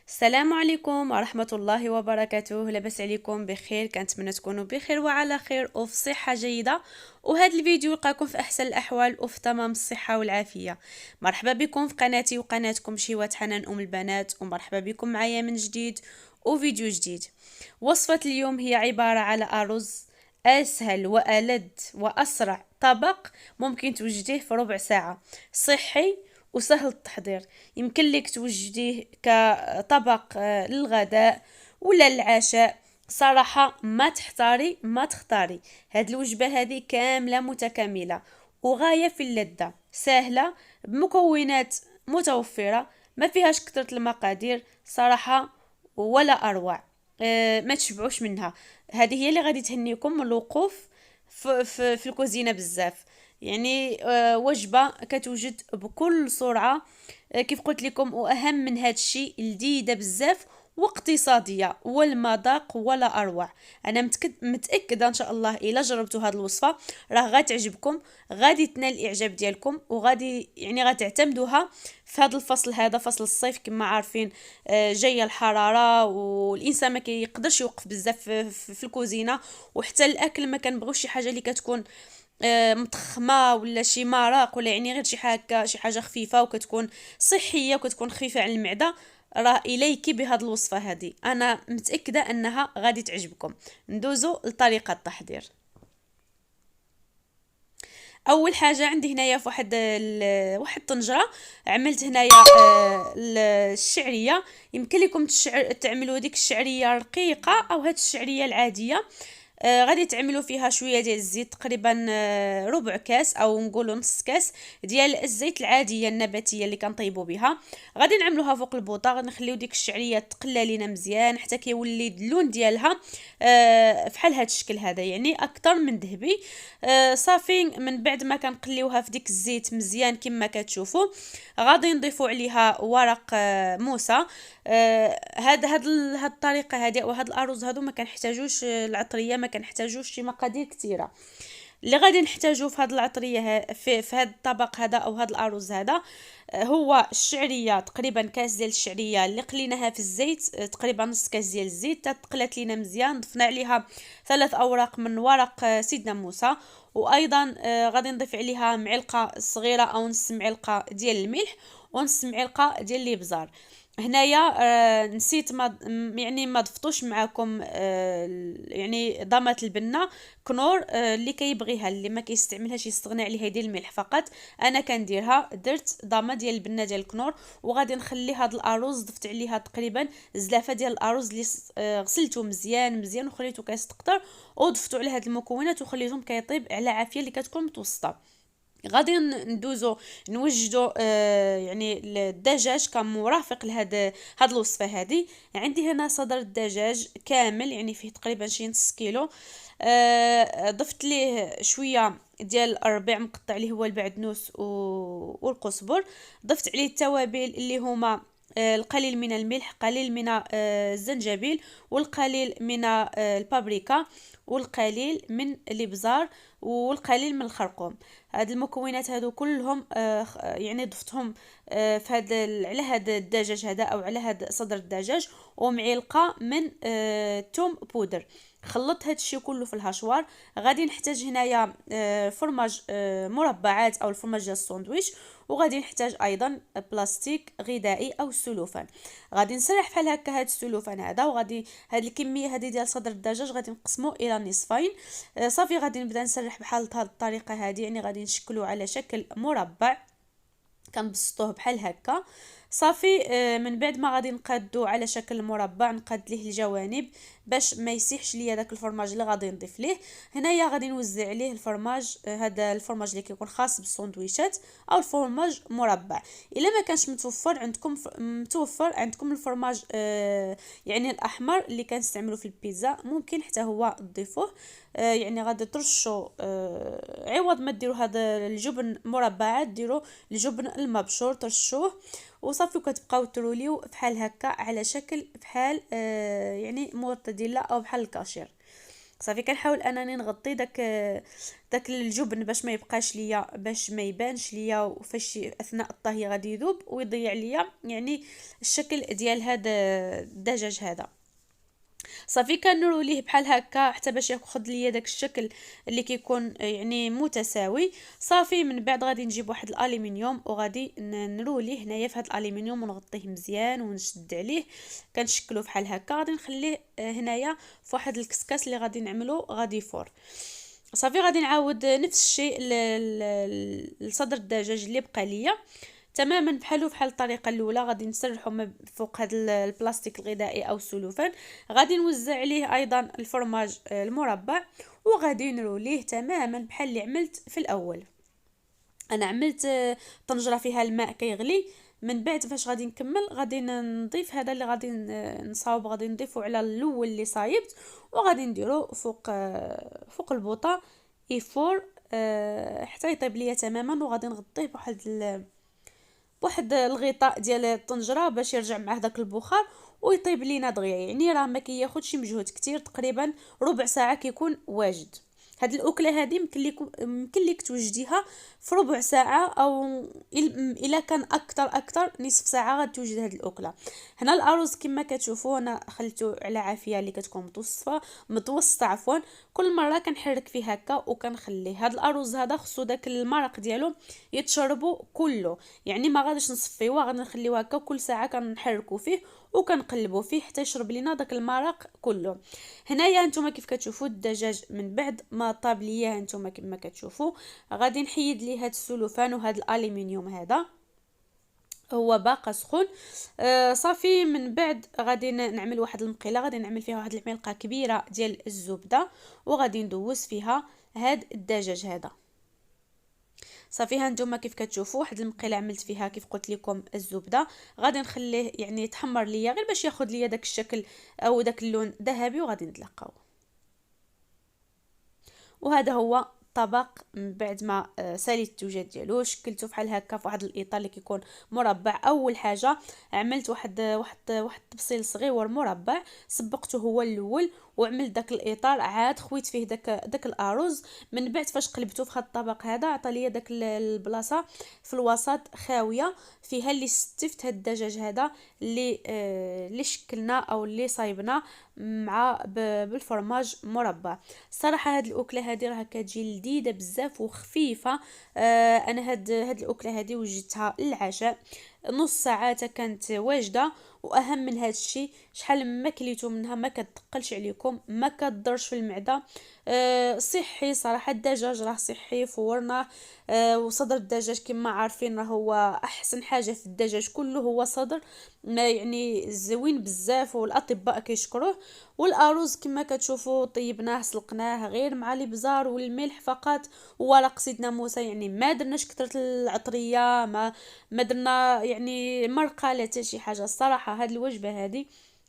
السلام عليكم ورحمة الله وبركاته. لاباس عليكم بخير؟ كنتمنى تكونوا بخير وعلى خير وفي صحة جيدة، وهذا الفيديو يلقاكم في أحسن الأحوال وفي تمام الصحة والعافية. مرحبا بكم في قناتي وقناتكم شيوات حنان أم البنات، ومرحبا بكم معايا من جديد وفيديو جديد. وصفة اليوم هي عبارة على أرز أسهل وألذ وأسرع طبق ممكن توجديه في ربع ساعة، صحي وسهل التحضير. يمكن لك توجديه كطبق للغداء ولا للعشاء. صراحة ما تختاري، هاد الوجبة هذه كاملة متكاملة وغاية في اللذة، سهلة بمكونات متوفرة، ما فيهاش كثرة المقادير صراحة ولا أروع. ما تشبعوش منها. هذه هي اللي غادي تهنيكم من الوقوف في الكوزينة بزاف. يعني وجبة كتوجد بكل سرعة. كيف قلت لكم، واهم من هذا الشيء لذيذة بزاف واقتصادية والمذاق ولا اروع. انا متاكده ان شاء الله الا جربتوا هذه الوصفه راه غتعجبكم، غادي تنال الاعجاب ديالكم، وغادي يعني غتعتمدوها في هذا الفصل، هذا فصل الصيف كما عارفين. جايه الحراره والانسان ما كيقدرش يوقف بزاف في الكوزينه، وحتى الاكل ما كنبغيوش شي حاجه اللي كتكون مطخمه ولا شي مرق، ولا يعني غير شي حاجه خفيفه وكتكون صحيه وكتكون خفيفه على المعده. راه اليكي بهذه الوصفه هذه، انا متاكده انها غادي تعجبكم. ندوزو لطريقه التحضير. اول حاجه عندي هنايا في واحد الطنجره، عملت هنايا الشعريه. يمكن لكم تعملوا ديك الشعريه رقيقه او هاد الشعريه العاديه. غادي تعملوا فيها شويه ديال الزيت، تقريبا ربع كاس او نقولوا نص كاس ديال الزيت العاديه النباتيه اللي كنطيبوا بها. غادي نعملوها فوق البوطه، غادي نخليو ديك الشعريه تقلى لينا مزيان حتى كيولي اللون ديالها فحال هذا الشكل هذا، يعني اكثر من ذهبي. صافي من بعد ما كنقليوها في ديك الزيت مزيان كما كتشوفوا، غادي نضيفوا عليها ورق موسى. هاد الطريقه هذه وهاد الارز هادو ما كنحتاجوش العطريه، ما كنحتاجوش شي مقادير كثيره. اللي غادي نحتاجو في هاد العطريه في هاد الطبق هذا او هاد الارز هذا هو الشعريه، تقريبا كاس ديال الشعريه اللي قليناها في الزيت، تقريبا نص كاس ديال الزيت تقلات لينا مزيان، ضفنا عليها 3 اوراق من ورق سيدنا موسى. وايضا غادي نضيف عليها معلقه صغيره او نص معلقه ديال الملح ونص معلقه ديال الابزار. هنايا نسيت يعني ما ضفتوش معاكم يعني ضمات البنه كنور. اللي كيبغيها اللي ما كيستعملهاش يستغنى عليها يدير الملح فقط. انا كنديرها، درت ضامه ديال البنه ديال الكنور، وغادي نخلي هذا الارز ضفت عليها تقريبا زلافه ديال الارز اللي غسلته مزيان مزيان وخليته كيستقطر، وضفتو على هاد المكونات وخليتهم كيطيب على عافيه اللي كتكون متوسطه. غادي ندوزو نوجدو يعني الدجاج كمرافق هاد الوصفه هذه. عندي هنا صدر الدجاج كامل، يعني فيه تقريبا شي نص كيلو. ضفت ليه شويه ديال الربيع مقطع اللي هو البعدنوس والقزبر. ضفت عليه التوابل اللي هما القليل من الملح، قليل من الزنجبيل، والقليل من البابريكا، والقليل من الابزار، والقليل من الخرقوم. هاد المكونات هادو كلهم يعني ضفتهم في على هذا الدجاج هذا او على هذا صدر الدجاج، ومعلقه من توم بودر. خلطت هاد الشيء كله في الهشوار. غادي نحتاج هنايا فرماج مربعات او الفرماج ديال الساندويتش، وغادي نحتاج ايضا بلاستيك غذائي او السلوفان. غادي نسرح بحال هكا هاد السلوفان هذا، وغادي هاد الكميه هذه ديال صدر الدجاج غادي نقسمو الى نصفين. صافي غادي نبدا نسرح بحال هاد الطريقه هذه، يعني غادي نشكلو على شكل مربع كنبسطوه بحال هكا. صافي من بعد ما غادي نقادو على شكل مربع نقاد ليه الجوانب باش ما يسيحش ليا داك الفرماج اللي غادي نضيف ليه. هنايا غادي نوزع عليه الفرماج، هذا الفرماج اللي كيكون خاص بالساندويشات او الفرماج مربع. الا ما كانش متوفر عندكم الفرماج يعني الاحمر اللي كنستعملو في البيتزا، ممكن حتى هو تضيفوه. يعني غادي ترشوا عوض ما ديروا هذا الجبن مربعات ديروا الجبن المبشور ترشوه، وصافي كتبقاو تروليو بحال هكا على شكل بحال يعني مورتديلا او بحال الكاشير. صافي كنحاول انني نغطي داك الجبن باش ما يبقاش ليا، باش ما يبانش ليا وفاش اثناء الطهي غادي يذوب ويضيع ليا يعني الشكل ديال هذا الدجاج هذا. صافي كنرو ليه بحال هكا حتى باش ياخذ ليا داك الشكل اللي كيكون يعني متساوي. صافي من بعد غادي نجيب واحد الالومنيوم وغادي نرو ليه هنايا في هذا الالومنيوم ونغطيه مزيان ونشد عليه، كنشكلو بحال هكا. غادي نخليه هنايا في واحد الكسكاس اللي غادي نعملو غادي فور. صافي غادي نعاود نفس الشيء لصدر الدجاج اللي بقى ليا تماما بحال الطريقه الاولى. غادي نسرحو فوق هذا البلاستيك الغذائي او السلوفان، غادي نوزع عليه ايضا الفرماج المربع وغادي نروليه تماما بحال اللي عملت في الاول. انا عملت طنجره فيها الماء كيغلي، من بعد فاش غادي نكمل غادي نضيف هذا اللي غادي نصاوب، غادي نضيفه على الاول اللي صايبت وغادي نديرو فوق البوطه ايفور حتى يطيب ليا تماما. وغادي نغطيه بواحد الغطاء ديال الطنجره باش يرجع معاه داك البخار ويطيب لينا دغيا. يعني راه ما كياخذش مجهود كتير، تقريبا ربع ساعه كيكون واجد. هاد الاكله هذه يمكن لك توجديها في ربع ساعه، او الا كان اكثر نصف ساعه غتوجد هاد الاكله. هنا الارز كما كتشوفوا انا خليته على عافيه اللي كتكون متوسطه عفوا. كل مره كنحرك فيه هكا وكنخليه. هاد الارز هذا خصو داك المرق ديالو يتشربوا كله، يعني ما غاديش نصفيوه، غادي نخليوه هكا كل ساعه كنحركوا فيه وكنقلبوا فيه حتى يشرب لينا داك المرق كله. هنايا نتوما كيف كتشوفوا الدجاج من بعد ما طاب ليا نتوما كما كتشوفوا. غادي نحيد ليه هاد السلوفان وهاد الالومنيوم هذا هو باقا سخون. صافي من بعد غادي نعمل واحد المقيله، غادي نعمل فيها واحد الملقه كبيره ديال الزبده وغادي ندوز فيها هاد الدجاج هذا. صافي ها نتوما كيف كتشوفوا واحد المقيله عملت فيها كيف قلت لكم الزبده. غادي نخليه يعني يتحمر ليا غير باش ياخذ ليا داك الشكل او داك اللون ذهبي وغادي نتلقاو. وهذا هو طبق من بعد ما ساليت الدجاج ديالو شكلته بحال هكا في واحد الاطار اللي كيكون مربع. اول حاجه عملت واحد التبصيل صغير مربع، سبقته هو الاول وعملت داك الاطار، عاد خويت فيه داك الارز. من بعد فاش قلبته في هذا الطبق هذا عطى لي داك البلاصه في الوسط خاويه فيها اللي ستفت هاد الدجاج هذا اللي شكلنا او اللي صايبنا مع بالفرماج مربع. الصراحه هاد الاكله هذه راه كتجي لذيذه بزاف وخفيفه. انا هاد الاكله هذه وجدتها للعشاء، نص ساعه كانت واجده. واهم من هذا الشيء شحال ما كليتو منها ما كتثقلش عليكم، ما كتضرش في المعده. صحي صراحه، الدجاج راه صحي فورناه. وصدر الدجاج كما عارفين راه هو احسن حاجه في الدجاج كله هو صدر، ما يعني زوين بزاف والاطباء كيشكروه. والارز كما كتشوفوا طيبناه سلقناه غير مع الابزار والملح فقط وورق سيدنا موسى، يعني ما درناش كثره العطريه، ما درنا يعني مرقه لا حتى شي حاجه. الصراحه هاد الوجبه هذه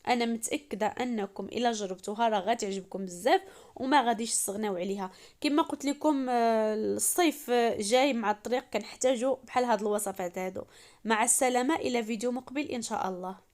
انا متاكده انكم الا جربتوها راه غتعجبكم بزاف وما غاديش تستغناو عليها. كما قلت لكم الصيف جاي مع الطريق، كنحتاجوا بحال هاد الوصفات هادو. مع السلامه الى فيديو مقبل ان شاء الله.